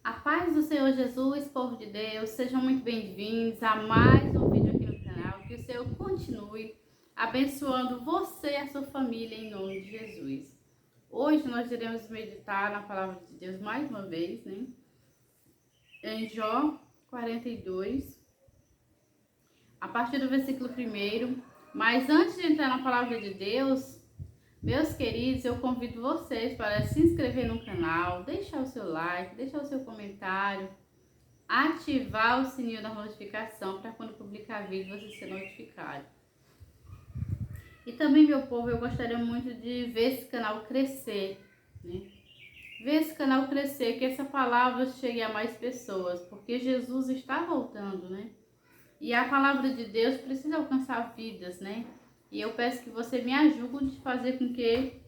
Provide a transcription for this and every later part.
A paz do Senhor Jesus, povo de Deus, sejam muito bem-vindos a mais um vídeo aqui no canal. Que o Senhor continue abençoando você e a sua família em nome de Jesus. Hoje nós iremos meditar na palavra de Deus mais uma vez, né? Em Jó 42, a partir do versículo 1. Mas antes de entrar na palavra de Deus, meus queridos, eu convido vocês para se inscrever no canal, deixar o seu like, deixar o seu comentário, ativar o sininho da notificação para quando publicar vídeo você ser notificado. E também, meu povo, eu gostaria muito de ver esse canal crescer, né? Ver esse canal crescer, que essa palavra chegue a mais pessoas, porque Jesus está voltando, né? E a palavra de Deus precisa alcançar vidas, né? E eu peço que você me ajude a fazer com que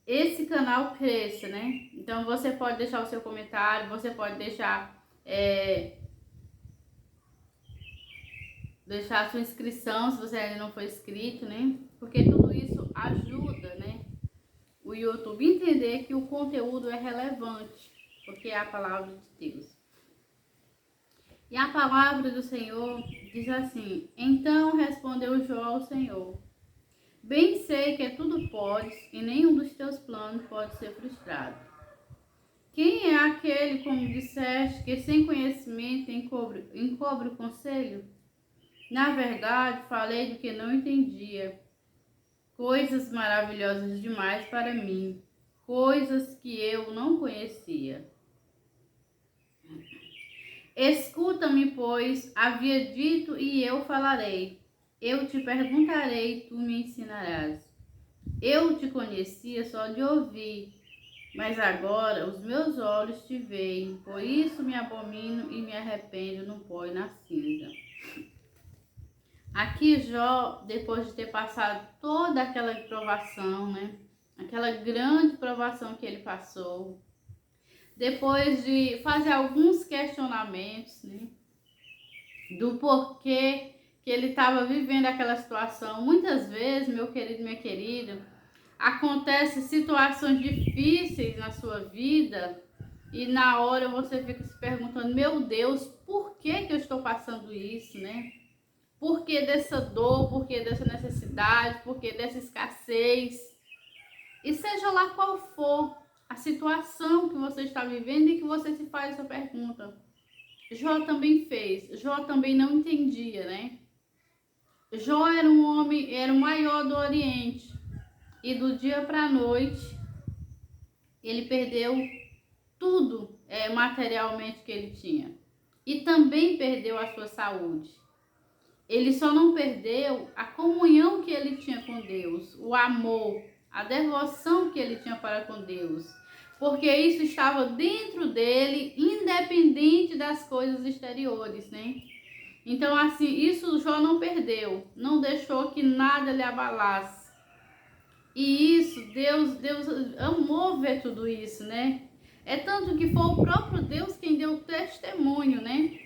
esse canal cresça, né? Então você pode deixar o seu comentário, você pode deixar a sua inscrição se você ainda não foi inscrito, né? Porque tudo isso ajuda, né? O YouTube entender que o conteúdo é relevante, porque é a palavra de Deus. E a palavra do Senhor diz assim: Então respondeu Jó ao Senhor: Bem sei que tudo podes e nenhum dos teus planos pode ser frustrado. Quem é aquele, como disseste, que sem conhecimento encobre o conselho? Na verdade, falei do que não entendia, coisas maravilhosas demais para mim, coisas que eu não conhecia. Escuta-me, pois, havia dito, e eu falarei. Eu te perguntarei, tu me ensinarás. Eu te conhecia só de ouvir, mas agora os meus olhos te veem, por isso me abomino e me arrependo no pó e na cinza. Aqui Jó, depois de ter passado toda aquela provação, né? Aquela grande provação que ele passou, depois de fazer alguns questionamentos, né? Do porquê que ele estava vivendo aquela situação. Muitas vezes, meu querido, minha querida, acontecem situações difíceis na sua vida e na hora você fica se perguntando: meu Deus, por que eu estou passando isso, né? Por que dessa dor, por que dessa necessidade, por que dessa escassez? E seja lá qual for a situação que você está vivendo e que você se faz essa pergunta. Jó também fez, Jó também não entendia, né? Jó era um homem, era o maior do Oriente. E do dia para a noite, ele perdeu tudo materialmente que ele tinha. E também perdeu a sua saúde. Ele só não perdeu a comunhão que ele tinha com Deus, o amor, a devoção que ele tinha para com Deus, porque isso estava dentro dele, independente das coisas exteriores, né? Então, assim, isso Jó não perdeu, não deixou que nada lhe abalasse. E isso, Deus amou ver tudo isso, né? É tanto que foi o próprio Deus quem deu testemunho, né?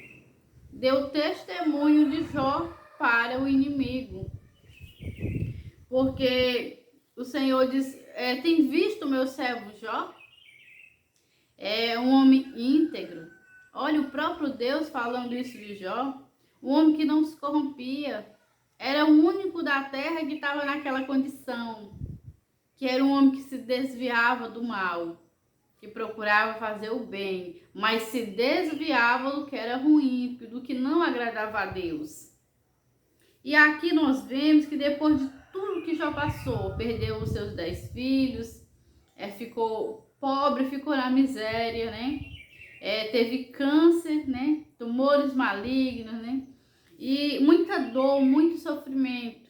Deu testemunho de Jó para o inimigo. Porque o Senhor diz, tem visto o meu servo Jó? É um homem íntegro. Olha, o próprio Deus falando isso de Jó. Um homem que não se corrompia. Era o único da terra que estava naquela condição. Que era um homem que se desviava do mal. Que procurava fazer o bem. Mas se desviava do que era ruim, do que não agradava a Deus. E aqui nós vemos que depois de tudo que Jó passou, perdeu os seus 10 filhos, ficou pobre, ficou na miséria, né? Teve câncer, né? Tumores malignos, né? E muita dor, muito sofrimento.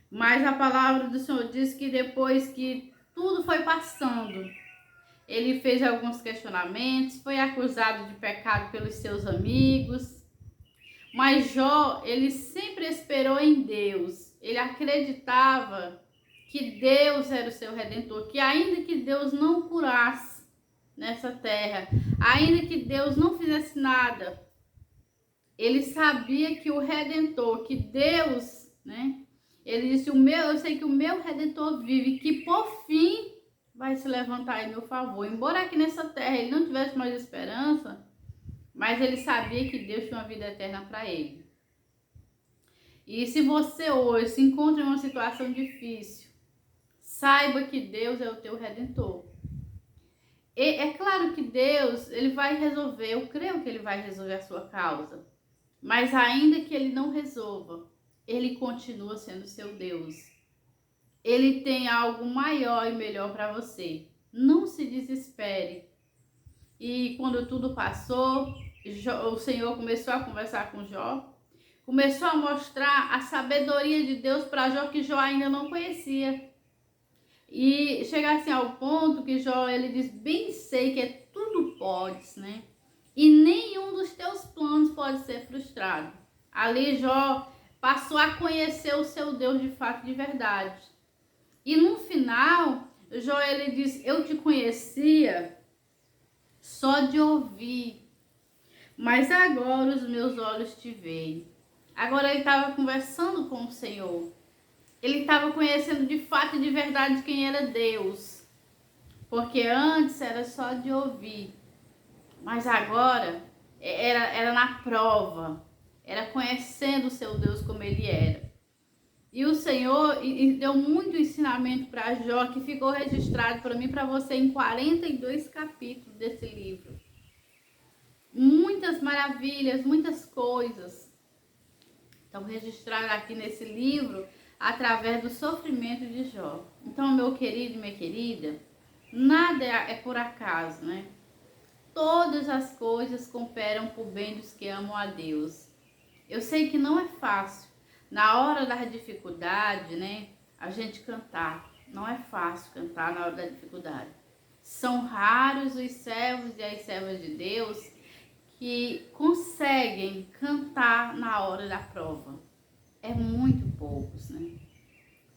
Mas a palavra do Senhor diz que depois que tudo foi passando, ele fez alguns questionamentos, foi acusado de pecado pelos seus amigos. Mas Jó, ele sempre esperou em Deus. Ele acreditava que Deus era o seu Redentor. Que ainda que Deus não curasse nessa terra, ainda que Deus não fizesse nada, ele sabia que o Redentor, que Deus, né? Ele disse, eu sei que o meu Redentor vive, que por fim vai se levantar em meu favor. Embora aqui nessa terra ele não tivesse mais esperança, mas ele sabia que Deus tinha uma vida eterna para ele. E se você hoje se encontra em uma situação difícil, saiba que Deus é o teu Redentor. E é claro que Deus, ele vai resolver, eu creio que ele vai resolver a sua causa. Mas ainda que ele não resolva, ele continua sendo seu Deus. Ele tem algo maior e melhor para você. Não se desespere. E quando tudo passou, o Senhor começou a conversar com Jó. Começou a mostrar a sabedoria de Deus para Jó, que Jó ainda não conhecia. E chegar assim ao ponto que Jó, ele diz, bem sei que tudo podes, né? E nenhum dos teus planos pode ser frustrado. Ali Jó passou a conhecer o seu Deus de fato, de verdade. E no final, Jó, ele diz, eu te conhecia só de ouvir, mas agora os meus olhos te veem. Agora ele estava conversando com o Senhor. Ele estava conhecendo de fato e de verdade quem era Deus. Porque antes era só de ouvir. Mas agora era na prova. Era conhecendo o seu Deus como ele era. E o Senhor deu muito ensinamento para Jó, que ficou registrado para mim e para você em 42 capítulos desse livro. Muitas maravilhas, muitas coisas estão registradas aqui nesse livro através do sofrimento de Jó. Então, meu querido e minha querida, nada é por acaso, né? Todas as coisas cooperam para o bem dos que amam a Deus. Eu sei que não é fácil. Na hora da dificuldade, né, a gente cantar. Não é fácil cantar na hora da dificuldade. São raros os servos e as servas de Deus que conseguem cantar na hora da prova. É muito poucos, né?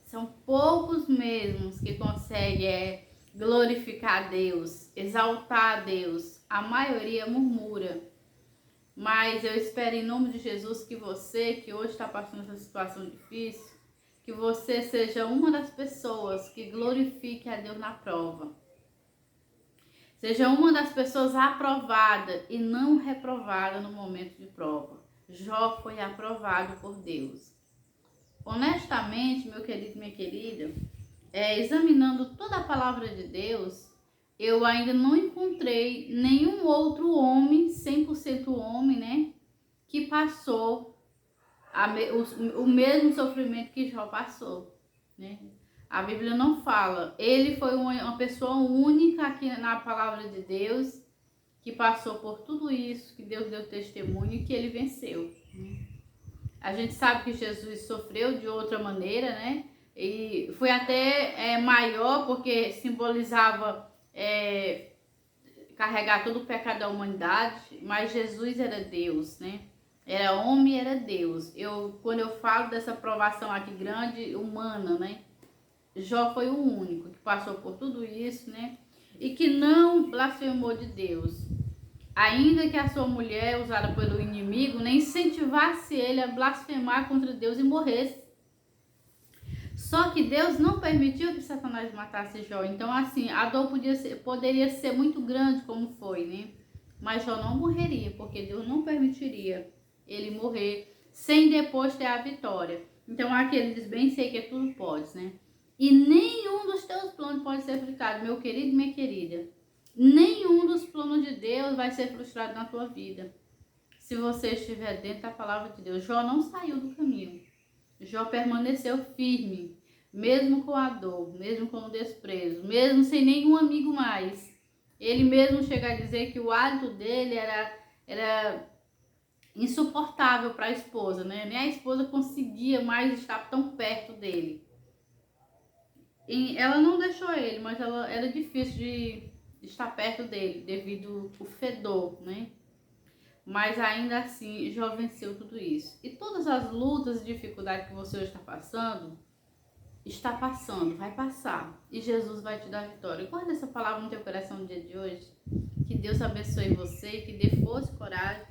São poucos mesmos que conseguem glorificar a Deus, exaltar a Deus. A maioria murmura. Mas eu espero em nome de Jesus que você, que hoje está passando essa situação difícil, que você seja uma das pessoas que glorifique a Deus na prova. Seja uma das pessoas aprovada e não reprovada no momento de prova. Jó foi aprovado por Deus. Honestamente, meu querido e minha querida, examinando toda a palavra de Deus, eu ainda não encontrei nenhum outro homem, 100% homem, né, que passou o mesmo sofrimento que Jó passou, né? A Bíblia não fala. Ele foi uma pessoa única aqui na palavra de Deus, que passou por tudo isso, que Deus deu testemunho e que ele venceu, né? A gente sabe que Jesus sofreu de outra maneira, né? E foi até maior, porque simbolizava carregar todo o pecado da humanidade, mas Jesus era Deus, né? Era homem e era Deus. Quando eu falo dessa provação aqui grande, humana, né? Jó foi o único que passou por tudo isso, né? E que não blasfemou de Deus. Ainda que a sua mulher, usada pelo inimigo, nem incentivasse ele a blasfemar contra Deus e morresse. Só que Deus não permitiu que Satanás matasse Jó. Então, assim, a dor poderia ser muito grande como foi, né? Mas Jó não morreria, porque Deus não permitiria ele morrer sem depois ter a vitória. Então, aqui ele diz, bem sei que tudo pode, né? E nenhum dos teus planos pode ser frustrado, meu querido e minha querida. Nenhum dos planos de Deus vai ser frustrado na tua vida. Se você estiver dentro da palavra de Deus. Jó não saiu do caminho. Jó permaneceu firme, mesmo com a dor, mesmo com o desprezo, mesmo sem nenhum amigo mais. Ele mesmo chega a dizer que o hálito dele era insuportável para a esposa, né? Nem a esposa conseguia mais estar tão perto dele. E ela não deixou ele, mas era difícil de estar perto dele, devido ao fedor, né? Mas ainda assim, Jó venceu tudo isso. E todas as lutas e dificuldades que você hoje está passando, vai passar. E Jesus vai te dar vitória. Guarda essa palavra no teu coração no dia de hoje. Que Deus abençoe você, que dê força e coragem.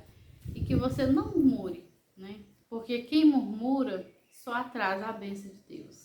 E que você não murmure, né? Porque quem murmura só atrasa a bênção de Deus.